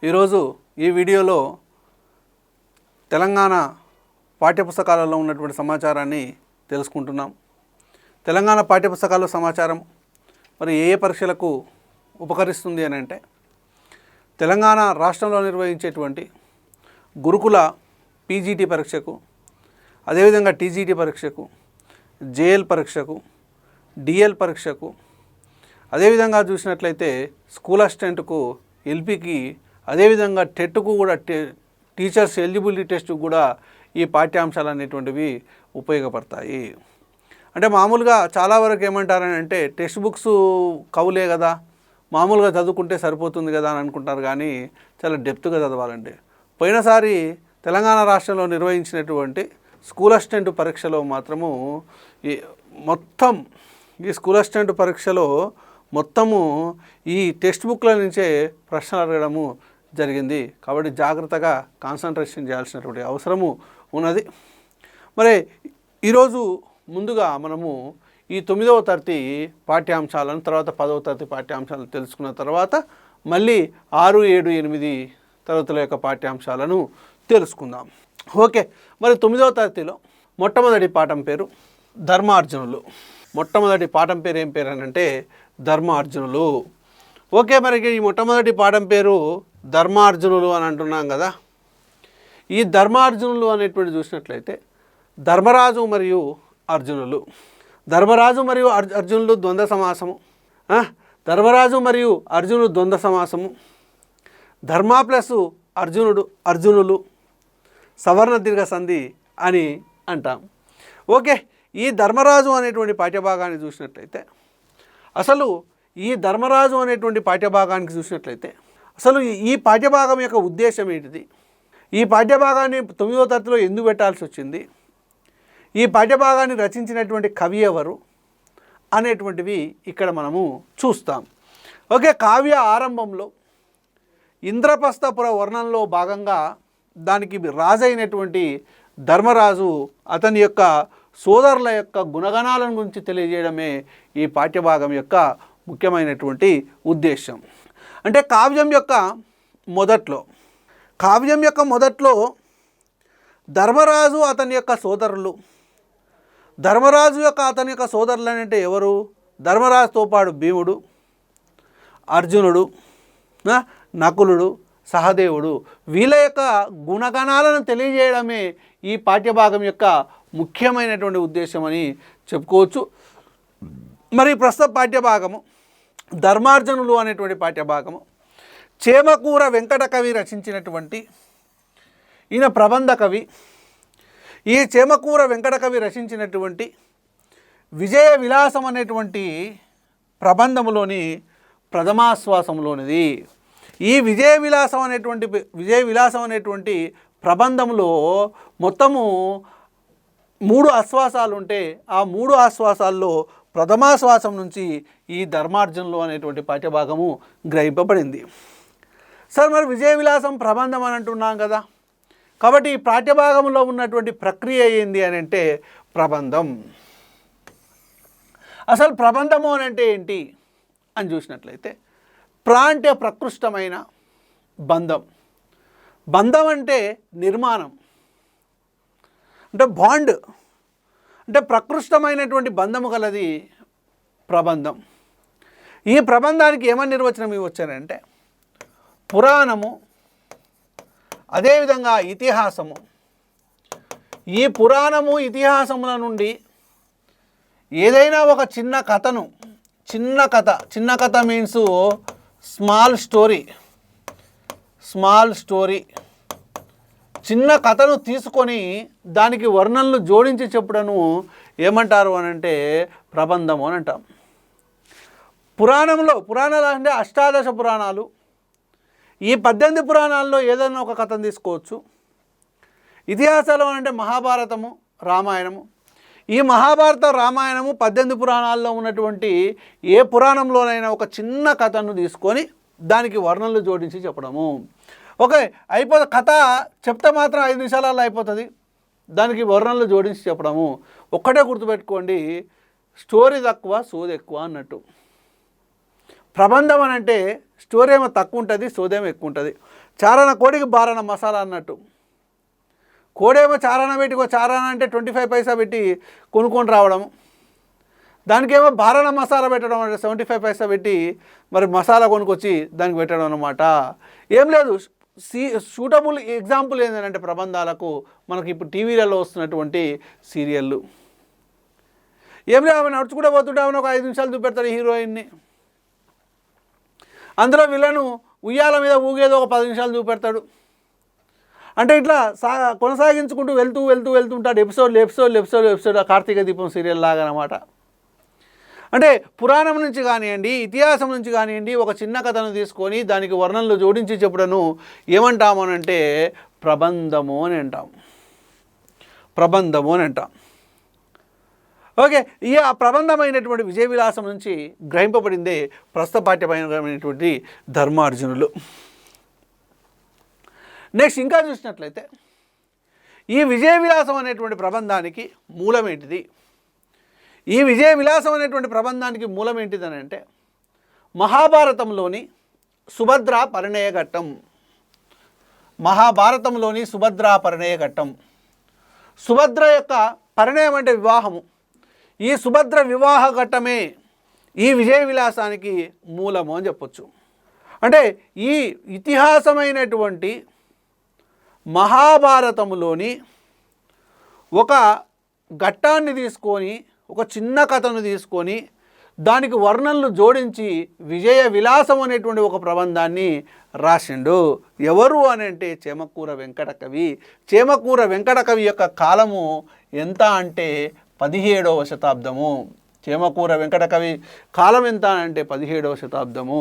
ఈరోజు ఈ వీడియోలో తెలంగాణ పాఠ్యపుస్తకాలలో ఉన్నటువంటి సమాచారాన్ని తెలుసుకుంటున్నాం. తెలంగాణ పాఠ్యపుస్తకాల సమాచారం మరి ఏ పరీక్షలకు ఉపకరిస్తుంది అని అంటే తెలంగాణ రాష్ట్రంలో నిర్వహించేటువంటి గురుకుల పీజీటీ పరీక్షకు, అదేవిధంగా టీజీటీ పరీక్షకు, జేఎల్ పరీక్షకు, డిఎల్ పరీక్షకు, అదేవిధంగా చూసినట్లయితే స్కూల్ అసిస్టెంట్కు, ఎల్పీకి, అదేవిధంగా టెట్కు కూడా టీచర్స్ ఎలిజిబిలిటీ టెస్ట్కు కూడా ఈ పాఠ్యాంశాలు అనేటువంటివి ఉపయోగపడతాయి. అంటే మామూలుగా చాలా వరకు ఏమంటారని అంటే టెక్స్ట్ బుక్స్ కవులే కదా, మామూలుగా చదువుకుంటే సరిపోతుంది కదా అని అనుకుంటారు. కానీ చాలా డెప్త్గా చదవాలండి. పోయినసారి తెలంగాణ రాష్ట్రంలో నిర్వహించినటువంటి స్కూల్ అసిస్టెంట్ పరీక్షలో మాత్రము ఈ స్కూల్ అసిస్టెంట్ పరీక్షలో మొత్తము ఈ టెక్స్ట్ బుక్ల నుంచే ప్రశ్నలు అడగడము జరిగింది. కాబట్టి జాగ్రత్తగా కాన్సన్ట్రేషన్ చేయాల్సినటువంటి అవసరము ఉన్నది. మరి ఈరోజు ముందుగా మనము ఈ 9వ తరగతి పాఠ్యాంశాలను, తర్వాత 10వ తరగతి పాఠ్యాంశాలను తెలుసుకున్న తర్వాత మళ్ళీ 6, 7, 8 తరగతుల యొక్క పాఠ్యాంశాలను తెలుసుకుందాం. ఓకే, మరి 9వ తరగతిలో మొట్టమొదటి పాఠం పేరు ధర్మార్జునులు. మొట్టమొదటి పాఠం పేరు ఏం పేరు అని అంటే ధర్మార్జునులు. ఓకే, మరి ఈ మొట్టమొదటి పాఠం పేరు ధర్మార్జునులు అని అంటున్నాం కదా. ఈ ధర్మార్జునులు అనేటువంటి చూసినట్లయితే ధర్మరాజు మరియు అర్జునులు. ధర్మరాజు మరియు అర్జునులు ద్వంద్వ సమాసము. ధర్మరాజు మరియు అర్జునుడు ద్వంద్వ సమాసము. ధర్మ ప్లస్ అర్జునులు సవర్ణ దీర్ఘ సంధి అని అంటాం. ఓకే, ఈ ధర్మరాజు అనేటువంటి పాఠ్యభాగాన్ని చూసినట్లయితే అసలు ఈ ధర్మరాజు అనేటువంటి పాఠ్యభాగానికి చూసినట్లయితే అసలు ఈ పాఠ్యభాగం యొక్క ఉద్దేశం ఏంటిది, ఈ పాఠ్యభాగాన్ని 9వ తరగతిలో ఎందుకు పెట్టాల్సి వచ్చింది, ఈ పాఠ్యభాగాన్ని రచించినటువంటి కవి ఎవరు అనేటువంటివి ఇక్కడ మనము చూస్తాం. ఓకే, కావ్య ఆరంభంలో ఇంద్రప్రస్థపుర వర్ణంలో భాగంగా దానికి రాజైనటువంటి ధర్మరాజు అతని యొక్క సోదరుల యొక్క గుణగణాలను గురించి తెలియజేయడమే ఈ పాఠ్యభాగం యొక్క ముఖ్యమైనటువంటి ఉద్దేశం. అంటే కావ్యం యొక్క మొదట్లో ధర్మరాజు అతని యొక్క సోదరులు, అతని యొక్క సోదరులు అంటే ఎవరు? ధర్మరాజుతో పాటు భీముడు, అర్జునుడు, నకులుడు, సహదేవుడు, వీళ్ళ యొక్క గుణగణాలను తెలియజేయడమే ఈ పాఠ్యభాగం యొక్క ముఖ్యమైనటువంటి ఉద్దేశం అని చెప్పుకోవచ్చు. మరి ప్రస్తుత పాఠ్యభాగము ధర్మార్జునులు అనేటువంటి పాఠ్యభాగము చేమకూర వెంకట కవి రచించినటువంటి ఈయన ప్రబంధ కవి. ఈ చేమకూర వెంకట కవి రచించినటువంటి విజయ విలాసం అనేటువంటి ప్రబంధములోని ప్రథమాశ్వాసంలోనిది. ఈ విజయ విలాసం అనేటువంటి ప్రబంధంలో మొత్తము 3 ఆశ్వాసాలు ఉంటే ఆ 3 ఆశ్వాసాల్లో ప్రథమాశ్వాసం నుంచి ఈ ధర్మార్జునులు అనేటువంటి పాఠ్యభాగము గ్రహింపబడింది. సార్, మరి విజయ విలాసం ప్రబంధం అని అంటున్నాం కదా, కాబట్టి ఈ పాఠ్యభాగంలో ఉన్నటువంటి ప్రక్రియ ఏంది అని అంటే ప్రబంధం. అసలు ప్రబంధము అని అంటే ఏంటి అని చూసినట్లయితే అంటే ప్రకృష్టమైన బంధం అంటే నిర్మాణం, అంటే బాండ్, అంటే ప్రకృష్టమైనటువంటి బంధము గలది ప్రబంధం. ఈ ప్రబంధానికి ఏమని నిర్వచనం ఇవ్వచ్చారంటే పురాణము, అదేవిధంగా ఇతిహాసము. ఈ పురాణము ఇతిహాసముల నుండి ఏదైనా ఒక చిన్న కథ మీన్స్ స్మాల్ స్టోరీ, చిన్న కథను తీసుకొని దానికి వర్ణనలు జోడించి చెప్పడను ఏమంటారు అని అంటే ప్రబంధము అని అంటాం. పురాణాలు అంటే 18 పురాణాలు. ఈ 18 పురాణాల్లో ఏదైనా ఒక కథను తీసుకోవచ్చు. ఇతిహాసాలు అంటే మహాభారతము, రామాయణము. ఈ మహాభారత, రామాయణము 18 పురాణాల్లో ఉన్నటువంటి ఏ పురాణంలోనైనా ఒక చిన్న కథను తీసుకొని దానికి వర్ణనలు జోడించి చెప్పడము. ఓకే, కథ చెప్తే మాత్రం 5 నిమిషాలలో అయిపోతుంది, దానికి వర్ణనలు జోడించి చెప్పడము. ఒక్కటే గుర్తుపెట్టుకోండి, స్టోరీ తక్కువ సోది ఎక్కువ అన్నట్టు. ప్రబంధం అని అంటే స్టోరీ ఏమో తక్కువ ఉంటుంది, సోదేమో ఎక్కువ ఉంటుంది. చారణ కోడికి బారణ మసాలా అన్నట్టు. కోడేమో చారణ పెట్టి చారణ అంటే 25 పైసా పెట్టి కొనుక్కొని రావడము, దానికేమో బారణ మసాలా పెట్టడం అంటే 75 పైసా పెట్టి మరి మసాలా కొనుక్కొచ్చి దానికి పెట్టడం అన్నమాట. ఏం లేదు, సూటబుల్ ఎగ్జాంపుల్ ఏంటంటే ప్రబంధాలకు మనకి ఇప్పుడు టీవీలలో వస్తున్నటువంటి సీరియళ్ళు. ఏం లేదు, ఆమె నడుచుకుంటూ పోతుంటే ఆమెను ఒక 5 నిమిషాలు చూపెడతాడు హీరోయిన్ని, అందులో విలను ఉయ్యాల మీద ఊగేదో ఒక 10 నిమిషాలు చూపెడతాడు. అంటే ఇట్లా కొనసాగించుకుంటూ వెళ్తుంటాడు ఎపిసోడ్ కార్తీక దీపం సీరియల్ లాగా అన్నమాట. అంటే పురాణం నుంచి కానివ్వండి, ఇతిహాసం నుంచి కానివ్వండి, ఒక చిన్న కథను తీసుకొని దానికి వర్ణనలు జోడించి చెప్పడను ఏమంటామనంటే ప్రబంధము అని అంటాం. ఓకే, ఈ ఆ ప్రబంధమైనటువంటి విజయ విలాసం నుంచి గ్రహింపబడిందే ప్రస్తుత పాఠ్యమైనటువంటి ధర్మార్జునులు. నెక్స్ట్ ఇంకా చూసినట్లయితే ఈ విజయ విలాసం అనేటువంటి ప్రబంధానికి మూలం ఏంటిది? ఈ విజయ విలాసం అనేటువంటి ప్రబంధానికి మూలం ఏంటిదని అంటే మహాభారతంలోని సుభద్రా పరిణయ ఘట్టం. మహాభారతంలోని సుభద్రా పరిణయ ఘట్టం. సుభద్ర యొక్క పరిణయం అంటే వివాహము. ఈ సుభద్ర వివాహ ఘట్టమే ఈ విజయ విలాసానికి మూలము అని చెప్పొచ్చు. అంటే ఈ ఇతిహాసమైనటువంటి మహాభారతములోని ఒక ఘట్టాన్ని తీసుకొని, ఒక చిన్న కథను తీసుకొని దానికి వర్ణనలు జోడించి విజయ విలాసం అనేటువంటి ఒక ప్రబంధాన్ని రాసిండు. ఎవరు అని అంటే చేమకూర వెంకట కవి. చేమకూర వెంకట కవి యొక్క కాలము ఎంత అంటే 17వ శతాబ్దము. చేమకూర వెంకట కవి కాలం ఎంత అంటే 17వ శతాబ్దము.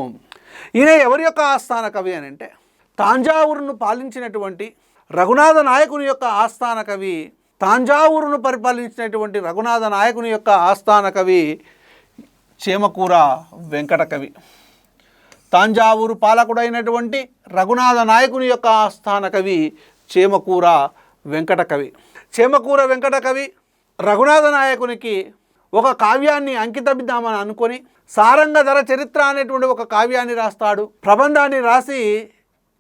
ఈయన ఎవరి యొక్క ఆస్థాన కవి అని అంటే తాంజావూరును పాలించినటువంటి రఘునాథ నాయకుని యొక్క ఆస్థాన కవి. తాంజావూరును పరిపాలించినటువంటి రఘునాథ నాయకుని యొక్క ఆస్థాన కవి చేమకూర వెంకట కవి. తాంజావూరు పాలకుడైనటువంటి రఘునాథ నాయకుని యొక్క ఆస్థాన కవి చేమకూర వెంకట కవి. చేమకూర వెంకట కవి రఘునాథ నాయకునికి ఒక కావ్యాన్ని అంకితమిద్దామని అనుకొని సారంగధర చరిత్ర అనేటువంటి ఒక కావ్యాన్ని రాస్తాడు. ప్రబంధాన్ని రాసి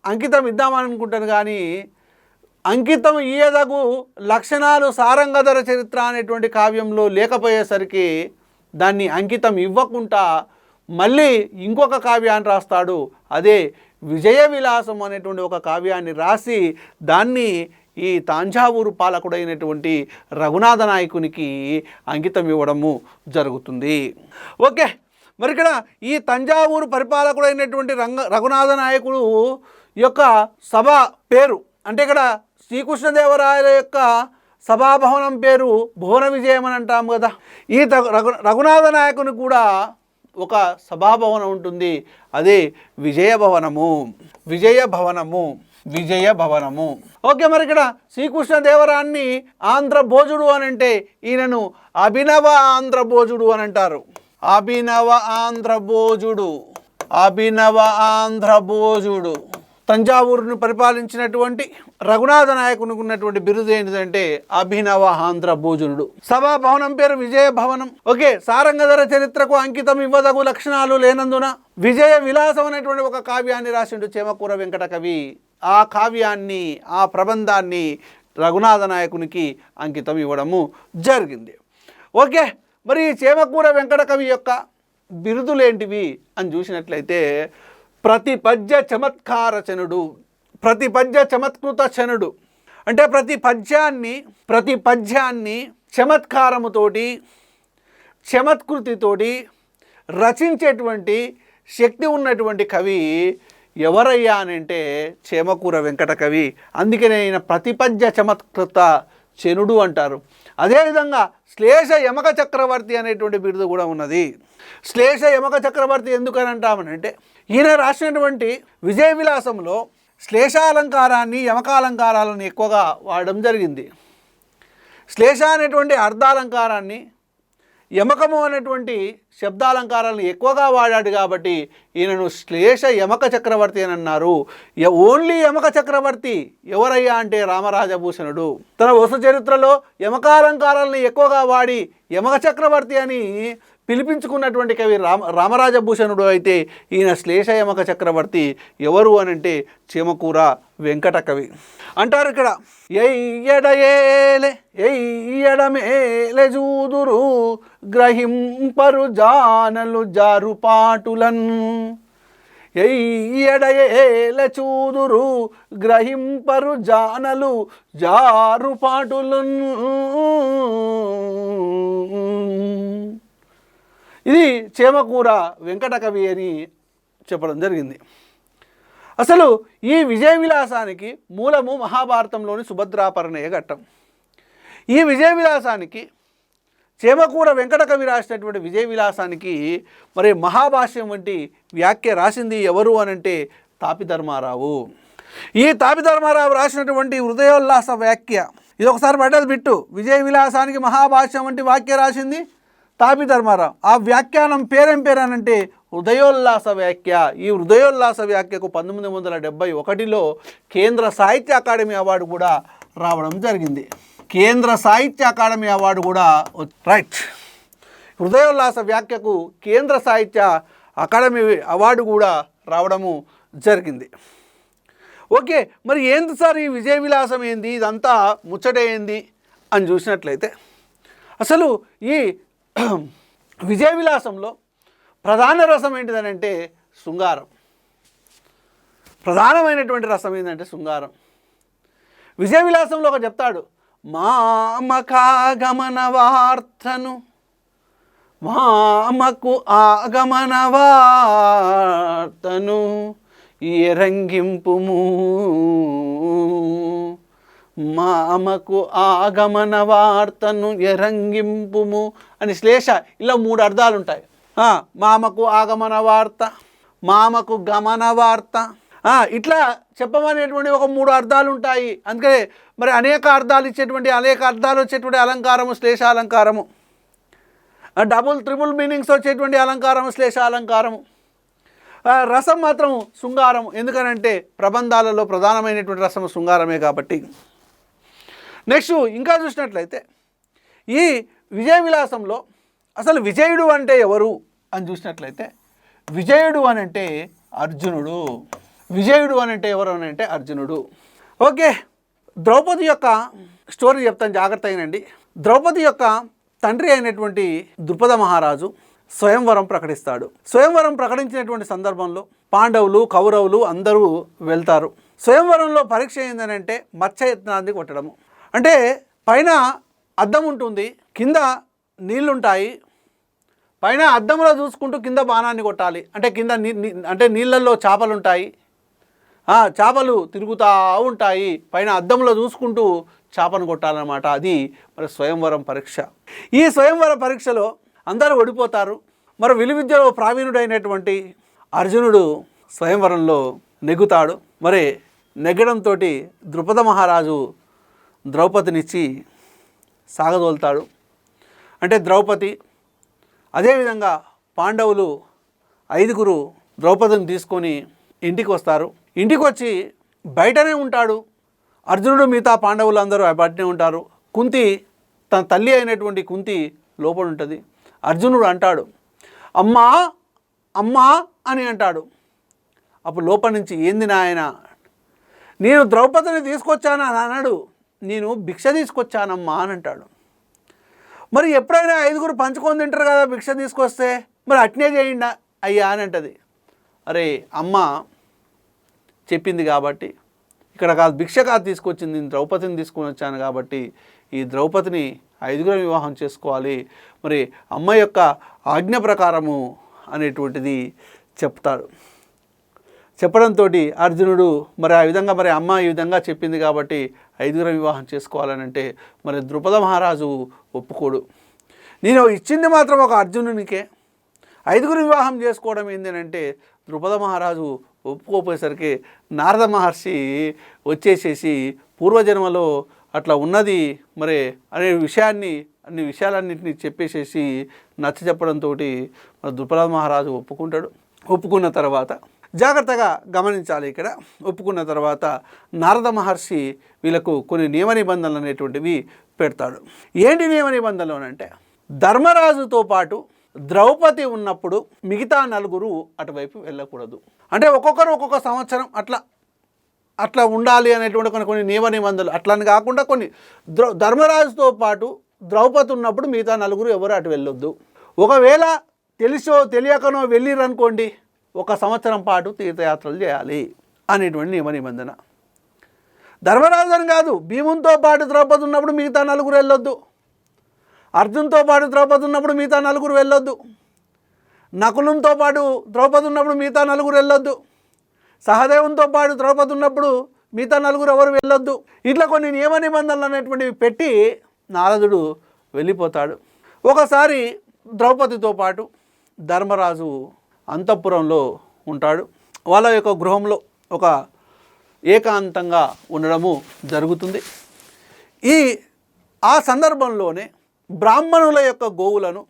అంకితం ఇద్దామని అనుకుంటాను, కానీ అంకితం ఇయ్యదగు లక్షణాలు సారంగధర చరిత్ర అనేటువంటి కావ్యంలో లేకపోయేసరికి దాన్ని అంకితం ఇవ్వకుండా మళ్ళీ ఇంకొక కావ్యాన్ని రాస్తాడు. అదే విజయ విలాసం అనేటువంటి ఒక కావ్యాన్ని రాసి దాన్ని ఈ తాంజావూరు పాలకుడైనటువంటి రఘునాథ నాయకునికి అంకితం ఇవ్వడము జరుగుతుంది. ఓకే, మరి ఇక్కడ ఈ తంజావూరు పరిపాలకుడైనటువంటి రఘునాథ నాయకుడు యొక్క సభ పేరు అంటే ఇక్కడ శ్రీకృష్ణదేవరాయల యొక్క సభాభవనం పేరు భువన విజయం అని అంటాం కదా. ఈ రఘునాథ నాయకుని కూడా ఒక సభాభవనం ఉంటుంది, అదే విజయ భవనము. ఓకే, మరి ఇక్కడ శ్రీకృష్ణదేవరాన్ని ఆంధ్ర భోజుడు అని అంటే ఈయనను అభినవ ఆంధ్ర భోజుడు అని అంటారు. అభినవ ఆంధ్ర భోజుడు. తంజావూరును పరిపాలించినటువంటి రఘునాథ నాయకునికి ఉన్నటువంటి బిరుదు ఏంటిదంటే అభినవ ఆంధ్ర భోజనుడు. సభా భవనం పేరు విజయ భవనం. ఓకే, సారంగధర చరిత్రకు అంకితం ఇవ్వదగు లక్షణాలు లేనందున విజయ విలాసం అనేటువంటి ఒక కావ్యాన్ని రాసిండు చేమకూర వెంకట కవి. ఆ కావ్యాన్ని, ఆ ప్రబంధాన్ని రఘునాథ నాయకునికి అంకితం ఇవ్వడము జరిగింది. ఓకే, మరి చేమకూర వెంకట కవి యొక్క బిరుదులేంటివి అని చూసినట్లయితే ప్రతిపద్య చమత్కారచనుడు, ప్రతిపద్య చమత్కృత చనుడు. అంటే ప్రతి పద్యాన్ని చమత్కారముతోటి, చమత్కృతితోటి రచించేటువంటి శక్తి ఉన్నటువంటి కవి ఎవరయ్యా అని అంటే చేమకూర వెంకట కవి. అందుకనే ఆయన ప్రతిపద్య చమత్కృత చనుడు అంటారు. అదేవిధంగా శ్లేష యమక చక్రవర్తి అనేటువంటి బిరుదు కూడా ఉన్నది. శ్లేష యమక చక్రవర్తి ఎందుకని అంటామనంటే ఈయన రాసినటువంటి విజయ విలాసంలో శ్లేషాలంకారాన్ని, యమకాలంకారాలను ఎక్కువగా వాడడం జరిగింది. శ్లేష అనేటువంటి అర్ధాలంకారాన్ని, యమకము అనేటువంటి శబ్దాలంకారాలను ఎక్కువగా వాడాడు కాబట్టి ఈయనను శ్లేష యమక చక్రవర్తి అని అన్నారు. ఓన్లీ యమక చక్రవర్తి ఎవరయ్యా అంటే రామరాజభూషణుడు. తన వసు చరిత్రలో యమకాలంకారాలను ఎక్కువగా వాడి యమక చక్రవర్తి అని పిలిపించుకున్నటువంటి కవి రామరాజభూషణుడు అయితే ఈయన శ్లేషయమక చక్రవర్తి ఎవరు అని అంటే చీమకూర వెంకట కవి అంటారు. ఇక్కడ ఎయ్యడమేలే జూదురు గ్రహింపరు జానలు జారుపాటులన్. ఎయ్యడయేలే చూదురు గ్రహింపరు జానలు జారుపాటులన్. ఇది చీమకూర వెంకట కవి అని చెప్పడం జరిగింది. అసలు ఈ విజయ విలాసానికి మూలము మహాభారతంలోని సుభద్రాపరిణయ ఘట్టం. ఈ విజయ విలాసానికి చీమకూర వెంకట కవి రాసినటువంటి విజయ విలాసానికి మరి మహాభాష్యం వంటి వ్యాఖ్య రాసింది ఎవరు అనంటే తాపిధర్మారావు. ఈ తాపిధర్మారావు రాసినటువంటి హృదయోల్లాస వ్యాఖ్య ఇది ఒకసారి పడ్డది బిట్టు. విజయ విలాసానికి మహాభాష్యం వంటి వాక్య రాసింది తాపిధర్మారావు. ఆ వ్యాఖ్యానం పేరేం పేరనంటే హృదయోల్లాస వ్యాఖ్య. ఈ హృదయోల్లాస వ్యాఖ్యకు 1971లో కేంద్ర సాహిత్య అకాడమీ అవార్డు కూడా రావడం జరిగింది. కేంద్ర సాహిత్య అకాడమీ అవార్డు కూడా రైట్. హృదయోల్లాస వ్యాఖ్యకు కేంద్ర సాహిత్య అకాడమీ అవార్డు కూడా రావడము జరిగింది. ఓకే, మరి ఏంది సార్ ఈ విజయ విలాసం ఏంది, ఇదంతా ముచ్చట ఏంది అని చూసినట్లయితే అసలు ఈ విజయ విలాసంలో ప్రధాన రసం ఏంటిదనంటే శృంగారం. ప్రధానమైనటువంటి రసం ఏంటంటే శృంగారం. విజయ విలాసంలో ఒక చెప్తాడు, మామకాగమన వార్తను మామకు ఆగమన వార్తను ఎరంగింపుము. మామకు ఆగమన వార్తను ఎరంగింపుము అని శ్లేష ఇలా 3 అర్థాలు ఉంటాయి. మామకు ఆగమన వార్త, మామకు గమన వార్త, ఇట్లా చెప్పమనేటువంటి ఒక 3 అర్థాలు ఉంటాయి. అందుకనే మరి అనేక అర్థాలు వచ్చేటువంటి అలంకారము శ్లేషాలంకారము, డబుల్ ట్రిపుల్ మీనింగ్స్ వచ్చేటువంటి అలంకారము శ్లేషాలంకారము. రసం మాత్రం శృంగారం. ఎందుకనంటే ప్రబంధాలలో ప్రధానమైనటువంటి రసం శృంగారమే కాబట్టి. నెక్స్ట్ ఇంకా చూసినట్లయితే ఈ విజయ విలాసంలో అసలు విజయుడు అంటే ఎవరు అని చూసినట్లయితే విజయుడు అని అంటే అర్జునుడు. విజయుడు అని అంటే ఎవరు అని అంటే అర్జునుడు. ఓకే, ద్రౌపది యొక్క స్టోరీ చెప్తాను, జాగ్రత్త అయినండి. ద్రౌపది యొక్క తండ్రి అయినటువంటి ద్రుపద మహారాజు స్వయంవరం ప్రకటిస్తాడు. స్వయంవరం ప్రకటించినటువంటి సందర్భంలో పాండవులు కౌరవులు అందరూ వెళ్తారు. స్వయంవరంలో పరీక్ష ఏంటంటే మత్స్యయత్నాన్ని కొట్టడము. అంటే పైన అద్దం ఉంటుంది, కింద నీళ్లుంటాయి. పైన అద్దంలో చూసుకుంటూ కింద బాణాన్ని కొట్టాలి. అంటే కింద అంటే నీళ్ళల్లో చేపలు ఉంటాయి, చేపలు తిరుగుతూ ఉంటాయి. పైన అద్దంలో చూసుకుంటూ చేపను కొట్టాలన్నమాట. అది మరి స్వయంవరం పరీక్ష. ఈ స్వయంవర పరీక్షలో అందరూ ఓడిపోతారు. మరి విలువిద్యలో ప్రావీణుడైనటువంటి అర్జునుడు స్వయంవరంలో నెగ్గుతాడు. మరి నెగ్గడంతో ద్రుపద మహారాజు ద్రౌపదినిచ్చి సాగదోలుతాడు. అంటే ద్రౌపది, అదేవిధంగా పాండవులు 5 ద్రౌపదిని తీసుకొని ఇంటికి వస్తారు. ఇంటికి వచ్చి బయటనే ఉంటాడు అర్జునుడు. మిగతా పాండవులు అందరూ బయటనే ఉంటారు. కుంతి, తన తల్లి అయినటువంటి కుంతి లోపల ఉంటుంది. అర్జునుడు అంటాడు, అమ్మా అమ్మా అని అంటాడు. అప్పుడు లోపల నుంచి ఏంది నాయన, నేను ద్రౌపదిని తీసుకొచ్చాను అని అన్నాడు, నేను భిక్ష తీసుకొచ్చానమ్మా అని అంటాడు. మరి ఎప్పుడైనా 5 పంచుకొని తింటారు కదా భిక్ష తీసుకొస్తే, మరి అట్నే చేయండి అయ్యా అని అంటది. అరే అమ్మ చెప్పింది కాబట్టి ఇక్కడ కాదు, భిక్ష కాదు తీసుకొచ్చింది, నేను ద్రౌపదిని తీసుకొని వచ్చాను కాబట్టి ఈ ద్రౌపదిని 5 వివాహం చేసుకోవాలి, మరి అమ్మ యొక్క ఆజ్ఞ ప్రకారము అనేటువంటిది చెప్తాడు. చెప్పడంతో అర్జునుడు మరి ఆ విధంగా మరి అమ్మ ఈ విధంగా చెప్పింది కాబట్టి 5 వివాహం చేసుకోవాలని అంటే మరి ద్రుపద మహారాజు ఒప్పుకోడు. నేను ఇచ్చింది మాత్రం ఒక అర్జునునికే, 5 వివాహం చేసుకోవడం ఏంటంటే ద్రుపద మహారాజు ఒప్పుకోపోయేసరికి నారద మహర్షి వచ్చేసేసి పూర్వజన్మలో అట్లా ఉన్నది మరి అనే అన్ని విషయాలన్నింటినీ చెప్పేసేసి నచ్చ చెప్పడంతో మరి ద్రుపద మహారాజు ఒప్పుకుంటాడు. ఒప్పుకున్న తర్వాత జాగ్రత్తగా గమనించాలి. ఇక్కడ ఒప్పుకున్న తర్వాత నారద మహర్షి వీళ్ళకు కొన్ని నియమ నిబంధనలు అనేటువంటివి పెడతాడు. ఏంటి నియమ నిబంధనలు అంటే ధర్మరాజుతో పాటు ద్రౌపది ఉన్నప్పుడు మిగతా నలుగురు అటువైపు వెళ్ళకూడదు. అంటే ఒక్కొక్కరు ఒక్కొక్క సంవత్సరం అట్లా ఉండాలి అనేటువంటి కొన్ని నియమ నిబంధనలు అట్లని కాకుండా కొన్ని ధర్మరాజుతో పాటు ద్రౌపది ఉన్నప్పుడు మిగతా నలుగురు ఎవరు అటు వెళ్ళొద్దు. ఒకవేళ తెలిసో తెలియకనో వెళ్ళిరనుకోండి 1 సంవత్సరం పాటు తీర్థయాత్రలు చేయాలి అనేటువంటి నియమ నిబంధన. ధర్మరాజు అని కాదు, భీమునితో పాటు ద్రౌపది ఉన్నప్పుడు మిగతా నలుగురు వెళ్ళొద్దు, అర్జున్తో పాటు ద్రౌపది ఉన్నప్పుడు మిగతా నలుగురు వెళ్ళొద్దు, నకులంతో పాటు ద్రౌపది ఉన్నప్పుడు మిగతా నలుగురు వెళ్ళొద్దు, సహదేవునితో పాటు ద్రౌపది ఉన్నప్పుడు మిగతా నలుగురు ఎవరు వెళ్ళొద్దు. ఇట్లా కొన్ని నియమ నిబంధనలు అనేటువంటివి పెట్టి నారదుడు వెళ్ళిపోతాడు. ఒకసారి ద్రౌపదితో పాటు ధర్మరాజు అంతఃపురంలో ఉంటాడు. వాళ్ళ యొక్క గృహంలో ఒక ఏకాంతంగా ఉండడము జరుగుతుంది. ఆ సందర్భంలోనే బ్రాహ్మణుల యొక్క గోవులను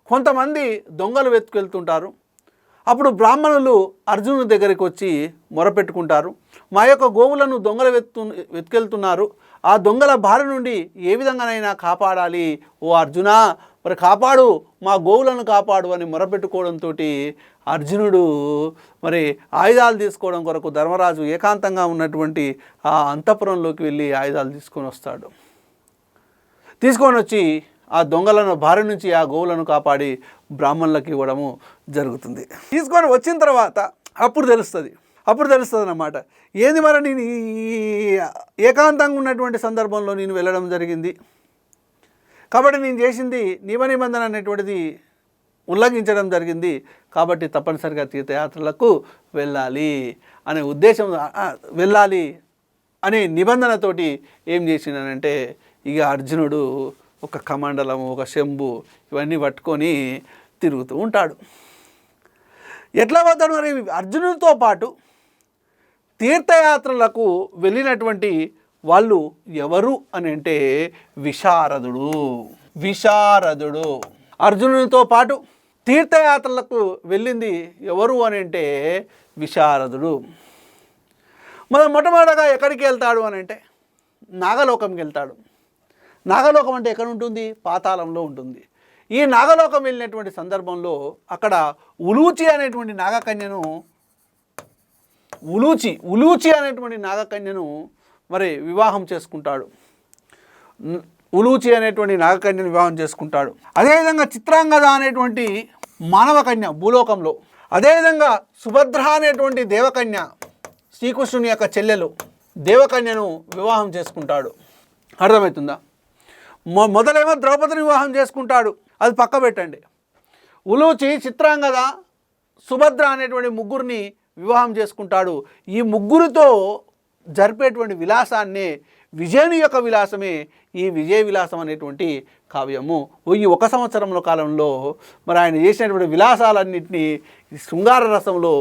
కొంతమంది దొంగలు వెతుకెళ్తుంటారు. అప్పుడు బ్రాహ్మణులు అర్జునుడి దగ్గరికి వచ్చి మొరపెట్టుకుంటారు, మా యొక్క గోవులను దొంగలు వెతుకెళ్తున్నారు, ఆ దొంగల బారి నుండి ఏ విధంగానైనా కాపాడాలి, ఓ అర్జున మరి కాపాడు, మా గోవులను కాపాడు అని మొరపెట్టుకోవడంతో అర్జునుడు మరి ఆయుధాలు తీసుకోవడం కొరకు ధర్మరాజు ఏకాంతంగా ఉన్నటువంటి ఆ అంతఃపురంలోకి వెళ్ళి ఆయుధాలు తీసుకొని వచ్చి ఆ దొంగలను బారి నుంచి ఆ గోవులను కాపాడి బ్రాహ్మణులకు ఇవ్వడము జరుగుతుంది. తీసుకొని వచ్చిన తర్వాత అప్పుడు తెలుస్తుంది అన్నమాట, ఏది మరి నేను ఏకాంతంగా ఉన్నటువంటి సందర్భంలో నేను వెళ్ళడం జరిగింది కాబట్టి నేను చేసింది నియమ నిబంధన అనేటువంటిది ఉల్లంఘించడం జరిగింది, కాబట్టి తప్పనిసరిగా తీర్థయాత్రలకు వెళ్ళాలి అనే ఉద్దేశం, వెళ్ళాలి అనే నిబంధనతోటి ఏం చేసినానంటే ఇక అర్జునుడు ఒక కమండలము, ఒక చెంబు ఇవన్నీ పట్టుకొని తిరుగుతూ ఉంటాడు. ఎట్లా పోతాడు మరి? అర్జునుడితో పాటు తీర్థయాత్రలకు వెళ్ళినటువంటి వాళ్ళు ఎవరు అని అంటే విశారదుడు. అర్జునుడితో పాటు తీర్థయాత్రలకు వెళ్ళింది ఎవరు అని అంటే విశారదుడు. మొట్టమొదటగా ఎక్కడికి వెళ్తాడు అని అంటే నాగలోకంకి వెళ్తాడు. నాగలోకం అంటే ఎక్కడ ఉంటుంది? పాతాళంలో ఉంటుంది. ఈ నాగలోకం వెళ్ళినటువంటి సందర్భంలో అక్కడ ఉలూచి అనేటువంటి నాగకన్యను మరి వివాహం చేసుకుంటాడు. వివాహం చేసుకుంటాడు. అదేవిధంగా చిత్రాంగద అనేటువంటి మానవ కన్య భూలోకంలో, అదేవిధంగా సుభద్ర అనేటువంటి దేవకన్య శ్రీకృష్ణుని యొక్క చెల్లెలు దేవకన్యను వివాహం చేసుకుంటాడు. అర్థమవుతుందా? మొదలేమో ద్రౌపదిని వివాహం చేసుకుంటాడు, అది పక్క పెట్టండి. ఉలూచి, చిత్రాంగద, సుభద్ర అనేటువంటి ముగ్గురిని వివాహం చేసుకుంటాడు. ఈ ముగ్గురితో జరిపేటువంటి విలాసాన్నే విజయుని యొక్క విలాసమే ఈ విజయ విలాసం అనేటువంటి కావ్యము. ఈ 1 సంవత్సరంలో కాలంలో మరి ఆయన చేసినటువంటి విలాసాలన్నింటినీ శృంగార రసంలో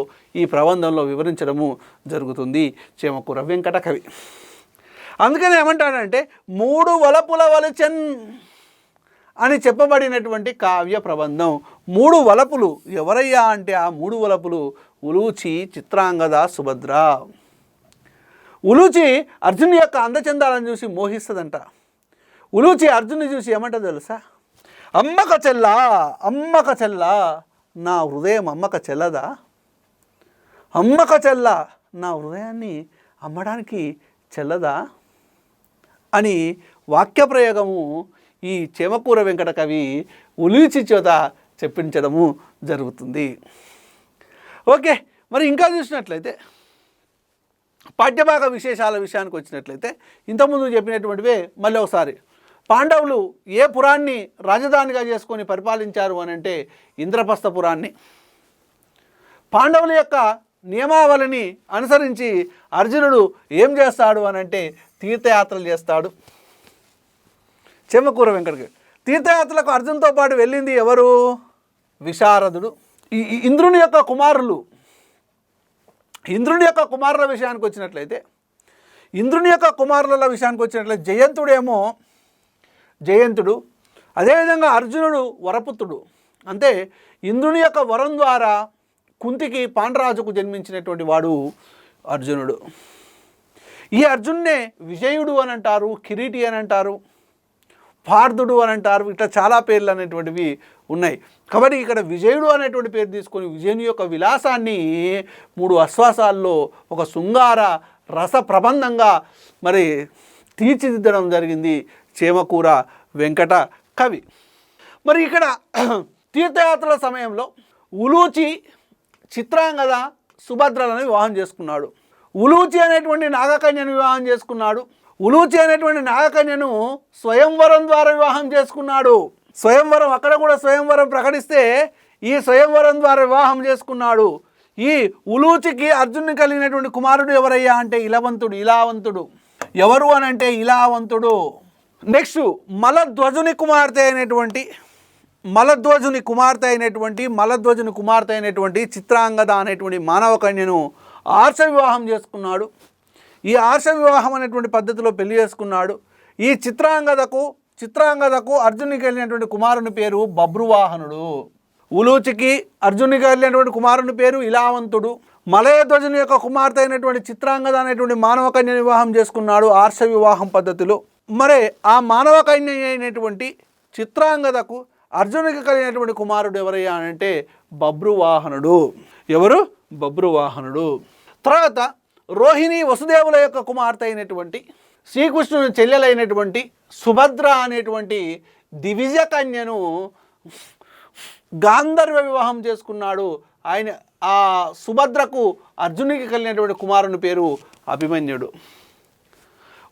ఈ ప్రబంధంలో వివరించడము జరుగుతుంది చేమకూర వెంకట కవి. అందుకని ఏమంటాడంటే 3 వలపుల వలచెన్ అని చెప్పబడినటువంటి కావ్య ప్రబంధం. 3 వలపులు ఎవరయ్యా అంటే ఆ 3 వలపులు ఉలూచి, చిత్రాంగద, సుభద్ర. ఉలూచి అర్జునుడి యొక్క అందచందాలను చూసి మోహిస్తుందంట. ఉలూచి అర్జునుని చూసి ఏమంటుందో తెలుసా? అమ్మక చెల్ల నా హృదయం అమ్మక చెల్లదా, అమ్మక చెల్ల నా హృదయాన్ని అమ్మడానికి చెల్లదా అని వాక్యప్రయోగము ఈ చేమకూర వెంకట కవి ఉలూచి చేత చెప్పించడము జరుగుతుంది. ఓకే, మరి ఇంకా చూసినట్లయితే పాఠ్యభాగ విశేషాల విషయానికి వచ్చినట్లయితే ఇంతకుముందు చెప్పినటువంటివే మళ్ళీ ఒకసారి. పాండవులు ఏ పురాన్ని రాజధానిగా చేసుకొని పరిపాలించారు అని అంటే ఇంద్రప్రస్థపురాన్ని. పాండవుల యొక్క నియమావళిని అనుసరించి అర్జునుడు ఏం చేస్తాడు అని అంటే తీర్థయాత్రలు చేస్తాడు. చేమకూర వెంకటకి తీర్థయాత్రలకు అర్జున్తో పాటు వెళ్ళింది ఎవరు? విశారదుడు. ఇంద్రుని యొక్క కుమారుల విషయానికి వచ్చినట్లయితే జయంతుడు, అదేవిధంగా అర్జునుడు వరపుత్రుడు. అంటే ఇంద్రుని యొక్క వరం ద్వారా కుంతికి పాండరాజుకు జన్మించినటువంటి వాడు అర్జునుడు. ఈ అర్జున్నే విజయుడు అని అంటారు, కిరీటి అని అంటారు. పార్థుడు అని అంటారు. ఇట్లా చాలా పేర్లు అనేటువంటివి ఉన్నాయి. కాబట్టి ఇక్కడ విజయుడు అనేటువంటి పేరు తీసుకొని విజయుని యొక్క విలాసాన్ని 3 అశ్వాసాల్లో ఒక శృంగార రస ప్రబంధంగా మరి తీర్చిదిద్దడం జరిగింది చేమకూర వెంకట కవి. మరి ఇక్కడ తీర్థయాత్రల సమయంలో ఉలూచి చిత్రాంగద సుభద్రలను వివాహం చేసుకున్నాడు. ఉలూచి అనేటువంటి నాగకన్యను వివాహం చేసుకున్నాడు. ఉలూచి అనేటువంటి నాగకన్యను స్వయంవరం ద్వారా వివాహం చేసుకున్నాడు. స్వయంవరం అక్కడ కూడా స్వయంవరం ప్రకటిస్తే ఈ స్వయంవరం ద్వారా వివాహం చేసుకున్నాడు. ఈ ఉలూచికి అర్జునుని కలిగినటువంటి కుమారుడు ఎవరయ్యా అంటే ఇలావంతుడు. ఎవరు అని అంటే ఇలావంతుడు. నెక్స్ట్ మలధ్వజుని కుమార్తె అయినటువంటి చిత్రాంగద అనేటువంటి మానవ కన్యను ఆర్ష వివాహం చేసుకున్నాడు. ఈ ఆర్ష వివాహం అనేటువంటి పద్ధతిలో పెళ్లి చేసుకున్నాడు. ఈ చిత్రాంగదకు అర్జునికి వెళ్ళినటువంటి కుమారుని పేరు బభ్రువాహనుడు. ఉలూచికి అర్జునికి వెళ్ళినటువంటి కుమారుని పేరు ఇలావంతుడు. మలయధ్వజుని యొక్క కుమార్తె అయినటువంటి చిత్రాంగద అనేటువంటి మానవ కన్యను వివాహం చేసుకున్నాడు ఆర్ష వివాహం పద్ధతిలో. మరి ఆ మానవ కన్య అయినటువంటి చిత్రాంగదకు అర్జునికి కలిగినటువంటి కుమారుడు ఎవరయ్యా అంటే బభ్రువాహనుడు. ఎవరు? బభ్రువాహనుడు. తర్వాత రోహిణి వసుదేవుల యొక్క కుమార్తె అయినటువంటి శ్రీకృష్ణుని చెల్లెలైనటువంటి సుభద్ర అనేటువంటి దివిజ కన్యను గాంధర్వ వివాహం చేసుకున్నాడు. ఆయన ఆ సుభద్రకు అర్జునికి కలిగినటువంటి కుమారుని పేరు అభిమన్యుడు.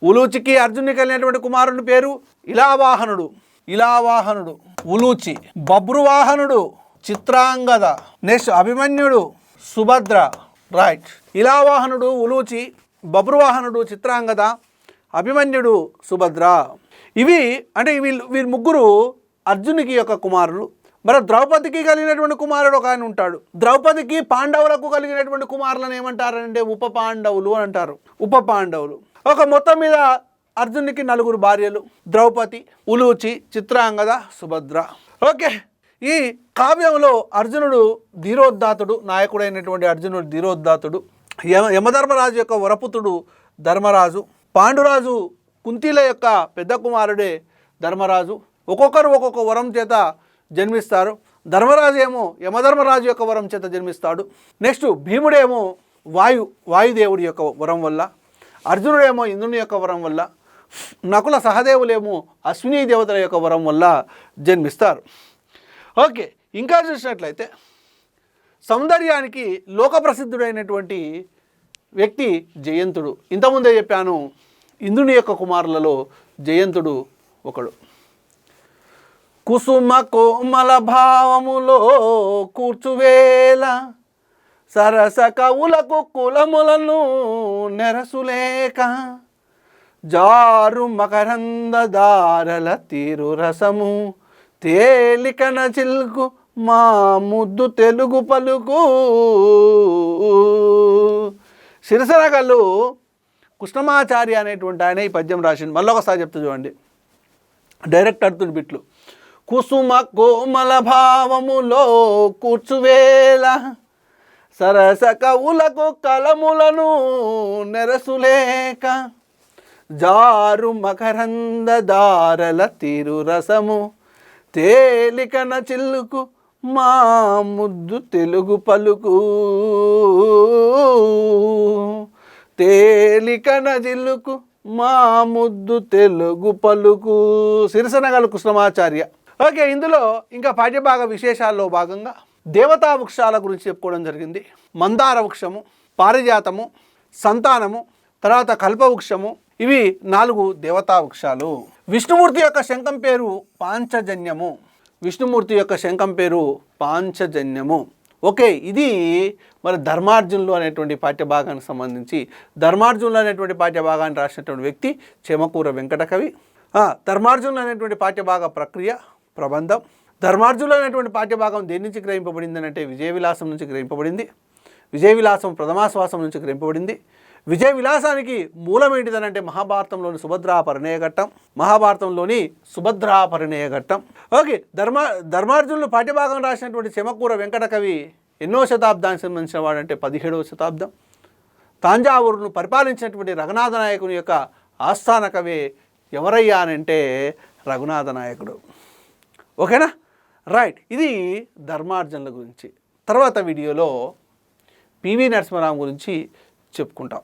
ఉలూచికి అర్జునికి కలిగినటువంటి కుమారుని పేరు ఇలావాహనుడు. ఉలూచి, బభ్రువాహనుడు, చిత్రాంగద, నెక్స్ట్ అభిమన్యుడు, సుభద్ర. రైట్. ఇలావాహనుడు, ఉలూచి, బభ్రువాహనుడు, చిత్రాంగద, అభిమన్యుడు, సుభద్ర. ఇవి అంటే వీరు ముగ్గురు అర్జునికి యొక్క కుమారులు. మరి ద్రౌపదికి కలిగినటువంటి కుమారుడు ఒక ఆయన ఉంటాడు. ద్రౌపదికి పాండవులకు కలిగినటువంటి కుమారులను ఏమంటారంటే ఉప పాండవులు అని అంటారు. ఉప పాండవులు. ఒక మొత్తం మీద అర్జునికి 4 భార్యలు: ద్రౌపది, ఉలూచి, చిత్రాంగద, సుభద్ర. ఓకే. ఈ కావ్యంలో అర్జునుడు ధీరోద్ధాతుడు, నాయకుడైనటువంటి అర్జునుడు ధీరోద్ధాతుడు. యమధర్మరాజు యొక్క వరపుతుడు ధర్మరాజు. పాండురాజు కుంతీల యొక్క పెద్ద కుమారుడే ధర్మరాజు. ఒక్కొక్కరు ఒక్కొక్క వరం చేత జన్మిస్తారు. ధర్మరాజు ఏమో యమధర్మరాజు యొక్క వరం చేత జన్మిస్తాడు. నెక్స్ట్ భీముడేమో వాయుదేవుడి యొక్క వరం వల్ల, అర్జునుడేమో ఇంద్రుని యొక్క వరం వల్ల, నకుల సహదేవులేమో అశ్విని దేవతల యొక్క వరం వల్ల జన్మిస్తారు. ఓకే. ఇంకా చూసినట్లయితే సౌందర్యానికి లోకప్రసిద్ధుడైనటువంటి వ్యక్తి జయంతుడు. ఇంతకుముందే చెప్పాను, ఇంద్రుని యొక్క కుమారులలో జయంతుడు ఒకడు. కుసుమ కోమల భావములో కూర్చువేల సరస కవులకు కులములను నెరసులేక జారు మకరంద దారల తీరు రసము తేలికన చిల్కు మా ముద్దు తెలుగు పలుకు. సిరసనగల్లు కృష్ణమాచార్య అనేటువంటి ఆయన ఈ పద్యం రాసింది. మళ్ళీ ఒకసారి చెప్తా చూడండి, డైరెక్ట్ అర్థుడు బిట్లు. కుసుమ కోమల భావములో కూర్చువేల సరస కవులకు కలములను నెరసులేక జారు మకరంద దారల తీరు రసము తేలికన చిల్లుకు మా ముద్దు తెలుగు పలుకు. తేలికన జిల్లుకు మా ముద్దు తెలుగు పలుకు. సిరసనగల కృష్ణమాచార్య. ఓకే. ఇందులో ఇంకా పాఠ్యభాగ విశేషాల్లో భాగంగా దేవతా వృక్షాల గురించి చెప్పుకోవడం జరిగింది. మందార వృక్షము, పారిజాతము, సంతానము, తర్వాత కల్పవృక్షము. ఇవి 4 దేవతా వృక్షాలు. విష్ణుమూర్తి యొక్క శంఖం పేరు పాంచజన్యము. ఓకే. ఇది మరి ధర్మార్జునులు అనేటువంటి పాఠ్యభాగానికి సంబంధించి ధర్మార్జునులు అనేటువంటి పాఠ్యభాగాన్ని రాసినటువంటి వ్యక్తి చేమకూర వెంకట కవి. ధర్మార్జునులు అనేటువంటి పాఠ్యభాగ ప్రక్రియ ప్రబంధం. ధర్మార్జునులు అనేటువంటి పాఠ్యభాగం దేని నుంచి గ్రహింపబడింది అంటే విజయ విలాసం నుంచి గ్రహింపబడింది. విజయ విలాసం ప్రథమాశ్వాసం నుంచి గ్రహింపబడింది. విజయ విలాసానికి మూలం ఏంటిదనంటే మహాభారతంలోని సుభద్రా పరిణయ ఘట్టం. ఓకే. ధర్మార్జునులు పాఠ్యభాగం రాసినటువంటి చెమకూర వెంకట కవి ఎన్నో శతాబ్దానికి సంబంధించిన వాడంటే 17వ శతాబ్దం. తాంజావూరును పరిపాలించినటువంటి రఘునాథ నాయకుని యొక్క ఆస్థాన కవి ఎవరయ్యా అనంటే రఘునాథ నాయకుడు. ఓకేనా? రైట్. ఇది ధర్మార్జనుల గురించి. తర్వాత వీడియోలో పివి నరసింహారావు గురించి చెప్పుకుంటాం.